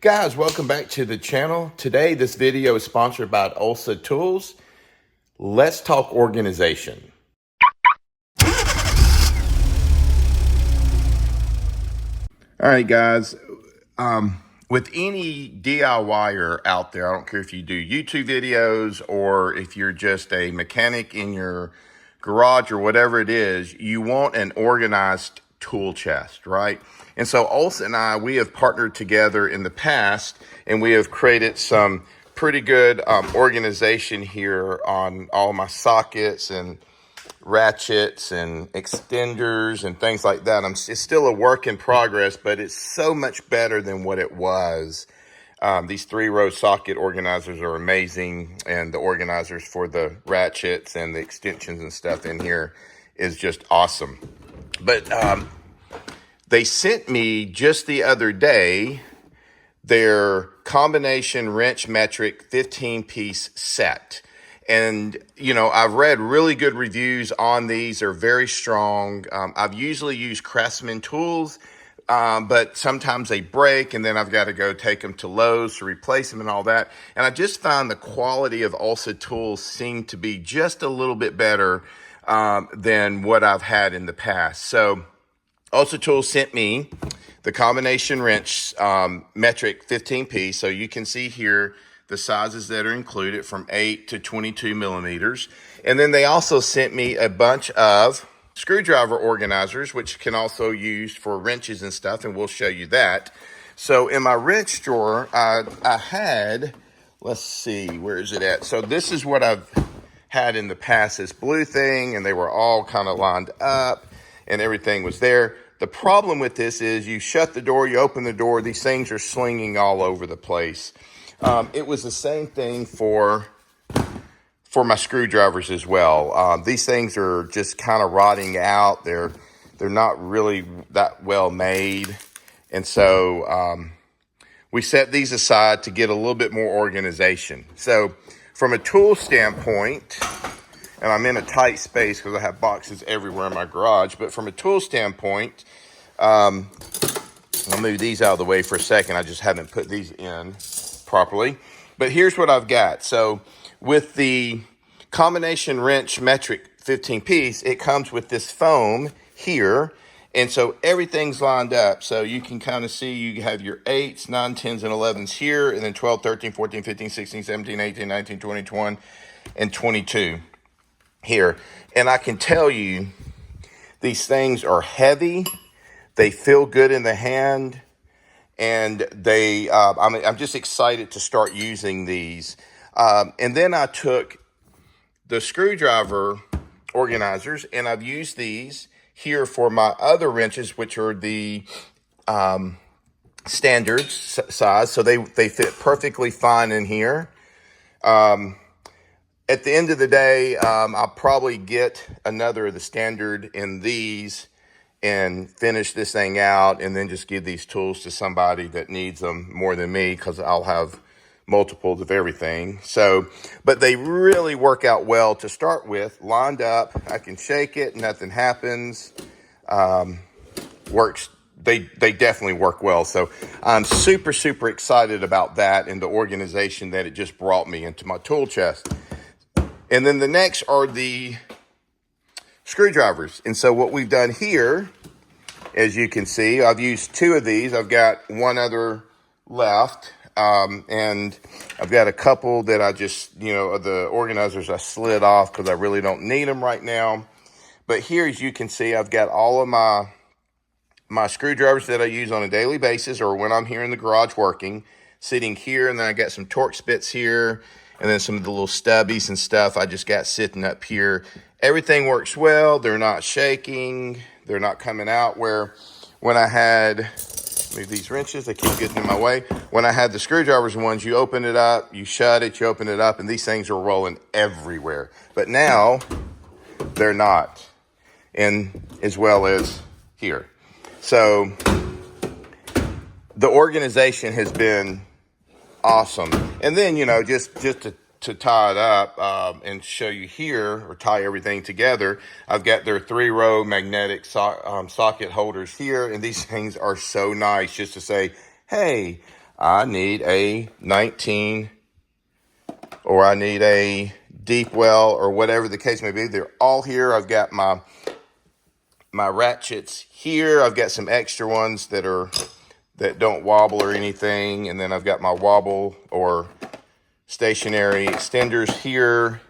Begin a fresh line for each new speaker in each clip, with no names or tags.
Guys, welcome back to the channel. Today, this video is sponsored by Olsa Tools. Let's talk organization. All right, guys. With any DIYer out there, I don't care if you do YouTube videos or if you're just a mechanic in your garage or whatever it is, you want an organized tool chest, right? And so Ulsa and I, we have partnered together in the past, and we have created some pretty good organization here on all my sockets and ratchets and extenders and things like that. It's still a work in progress, but it's so much better than what it was. These 3-row socket organizers are amazing, and the organizers for the ratchets and the extensions and stuff in here is just awesome. But they sent me just the other day their combination wrench metric 15-piece set. And, you know, I've read really good reviews on these. They're very strong. I've usually used Craftsman tools, but sometimes they break, and then I've got to go take them to Lowe's to replace them and all that. And I just found the quality of Olsa Tools seemed to be just a little bit better than what I've had in the past. So Olsa Tools sent me the combination wrench metric 15-piece. So you can see here the sizes that are included from 8 to 22 millimeters. And then they also sent me a bunch of screwdriver organizers, which can also use for wrenches and stuff, and we'll show you that. So in my wrench drawer, I had, let's see, where is it at? So this is what I've had in the past, this blue thing, and they were all kind of lined up, and everything was there. The problem with this is you shut the door, you open the door, these things are slinging all over the place. It was the same thing for my screwdrivers as well. These things are just kind of rotting out. They're not really that well made. And so we set these aside to get a little bit more organization. So from a tool standpoint, and I'm in a tight space because I have boxes everywhere in my garage, but from a tool standpoint, I'll move these out of the way for a second. I just haven't put these in properly. But here's what I've got. So with the combination wrench metric 15-piece, it comes with this foam here. And so everything's lined up. So you can kind of see you have your 8s, 9, 10s, and 11s here, and then 12, 13, 14, 15, 16, 17, 18, 19, 20, 21, and 22 here. And I can tell you, these things are heavy. They feel good in the hand. And I'm just excited to start using these. And then I took the screwdriver organizers, and I've used these here for my other wrenches, which are the standard size. So they fit perfectly fine in here. At the end of the day, I'll probably get another of the standard in these and finish this thing out, and then just give these tools to somebody that needs them more than me, because I'll have multiples of everything. So, but they really work out well to start with. Lined up, I can shake it, nothing happens. Works. They definitely work well. So I'm super excited about that and the organization that it just brought me into my tool chest. And then the next are the screwdrivers. And so what we've done here, as you can see, I've used 2 of these. I've got one other left. And I've got a couple that I just, the organizers I slid off because I really don't need them right now. But here, as you can see, I've got all of my screwdrivers that I use on a daily basis, or when I'm here in the garage working, sitting here. And then I got some torque spits here, and then some of the little stubbies and stuff I just got sitting up here. Everything works well. They're not shaking. They're not coming out. Where when I had, move these wrenches, they keep getting in my way. When I had the screwdrivers ones, you open it up, you shut it, you open it up, and these things are rolling everywhere. But now they're not, and as well as here. So the organization has been awesome. And then, just to tie it up and show you here, or tie everything together, I've got their 3-row magnetic socket holders here, and these things are so nice, just to say, hey, I need a 19, or I need a deep well, or whatever the case may be. They're all here. I've got my ratchets here. I've got some extra ones that don't wobble or anything, and then I've got my wobble or stationary extenders here.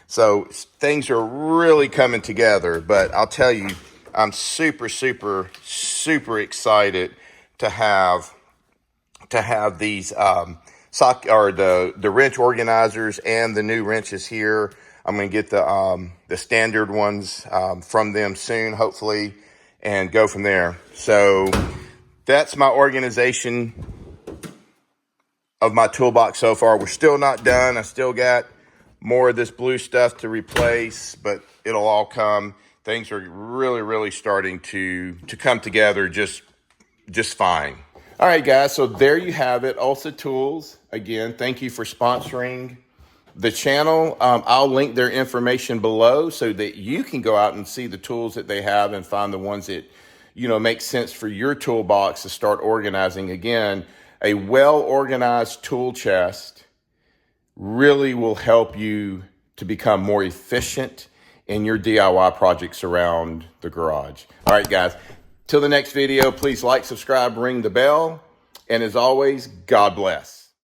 So things are really coming together, but I'll tell you, I'm super excited to have these the wrench organizers and the new wrenches here. I'm going to get the standard ones from them soon, hopefully, and go from there. So that's my organization of my toolbox so far. We're still not done. I still got more of this blue stuff to replace, but it'll all come. Things are really starting to come together just fine. All right, guys, so there you have it. Olsa Tools. Again, thank you for sponsoring the channel. I'll link their information below so that you can go out and see the tools that they have and find the ones that, make sense for your toolbox to start organizing. Again, a well-organized tool chest really will help you to become more efficient in your DIY projects around the garage. All right, guys. Till the next video, please like, subscribe, ring the bell. And as always, God bless.